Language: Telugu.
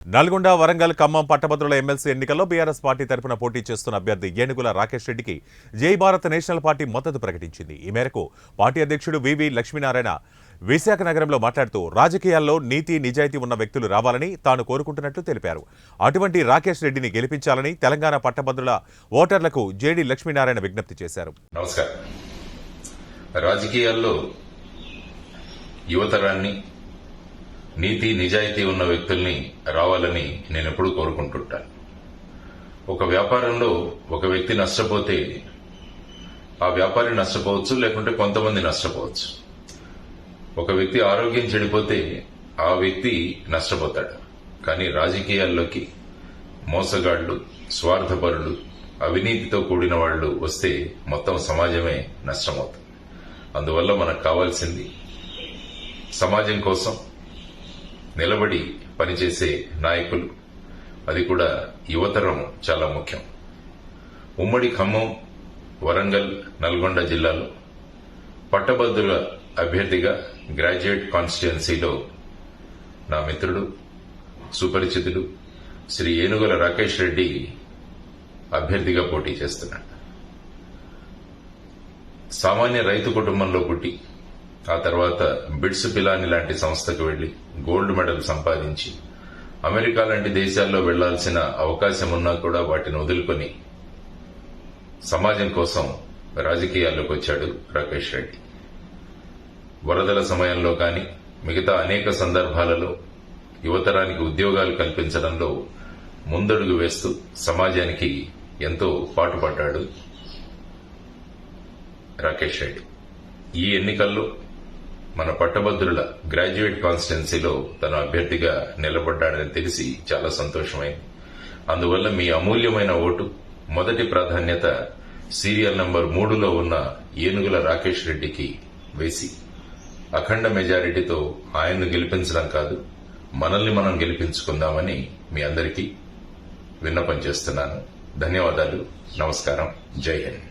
నల్గొండ, వరంగల్, ఖమ్మం పట్టభద్రుల ఎమ్మెల్సీ ఎన్నికల్లో బీఆర్ఎస్ పార్టీ తరఫున పోటీ చేస్తున్న అభ్యర్థి ఏనుగుల రాకేష్ రెడ్డికి జై భారత్ నేషనల్ పార్టీ మద్దతు ప్రకటించింది. ఈ మేరకు పార్టీ అధ్యక్షుడు వివి లక్ష్మీనారాయణ విశాఖ నగరంలో మాట్లాడుతూ రాజకీయాల్లో నీతి నిజాయితీ ఉన్న వ్యక్తులు రావాలని తాను కోరుకుంటున్నట్లు తెలిపారు. అటువంటి రాకేష్ రెడ్డిని గెలిపించాలని తెలంగాణ పట్టభద్రుల ఓటర్లకు జేడీ లక్ష్మీనారాయణ విజ్ఞప్తి చేశారు. నమస్కారం. రాజకీయాల్లో యువతరాన్ని నీతి నిజాయితీ ఉన్న వ్యక్తుల్ని రావాలని నేను ఎప్పుడూ కోరుకుంటుంటాను. ఒక వ్యాపారంలో ఒక వ్యక్తి నష్టపోతే ఆ వ్యాపారి నష్టపోవచ్చు, లేకుంటే కొంతమంది నష్టపోవచ్చు. ఒక వ్యక్తి ఆరోగ్యం చెడిపోతే ఆ వ్యక్తి నష్టపోతాడు. కానీ రాజకీయాల్లోకి మోసగాళ్లు, స్వార్థపరులు, అవినీతితో కూడిన వాళ్లు వస్తే మొత్తం సమాజమే నష్టమవుతుంది. అందువల్ల మనకు కావాల్సింది సమాజం కోసం నిలబడి పనిచేసే నాయకులు, అది కూడా యువతరం చాలా ముఖ్యం. ఉమ్మడి ఖమ్మం, వరంగల్, నల్గొండ జిల్లాలో పట్టభద్రుల అభ్యర్థిగా గ్రాడ్యుయేట్ కాన్స్టిట్యుయెన్సీలో నా మిత్రుడు, సుపరిచితుడు శ్రీ ఏనుగుల రాకేష్ రెడ్డి అభ్యర్థిగా పోటీ చేస్తున్నాడు. సామాన్య రైతు కుటుంబంలో పుట్టి ఆ తర్వాత బిట్స్ పిలాని లాంటి సంస్థకు వెళ్లి గోల్డ్ మెడల్ సంపాదించి అమెరికా లాంటి దేశాల్లో వెళ్లాల్సిన అవకాశం ఉన్నా కూడా వాటిని వదులుకొని సమాజం కోసం రాజకీయాల్లోకి వచ్చాడు రాకేష్ రెడ్డి. వరదల సమయంలో కానీ మిగతా అనేక సందర్భాలలో యువతరానికి ఉద్యోగాలు కల్పించడంలో ముందడుగు వేస్తూ సమాజానికి ఎంతో పాటుపడ్డాడు రాకేష్ రెడ్డి. ఈ ఎన్నికల్లో మన పట్టభద్రుల గ్రాడ్యుయేట్ కాన్స్టిట్యుయెన్సీలో తన అభ్యర్థిగా నిలబడ్డాడని తెలిసి చాలా సంతోషమైంది. అందువల్ల మీ అమూల్యమైన ఓటు మొదటి ప్రాధాన్యత సీరియల్ నంబర్ 3లో ఉన్న ఏనుగుల రాకేష్ రెడ్డికి వేసి అఖండ మెజారిటీతో ఆయన్ను గెలిపించడం కాదు, మనల్ని మనం గెలిపించుకుందామని మీ అందరికీ విన్నపం చేస్తున్నాను. ధన్యవాదాలు. నమస్కారం. జై హింద్.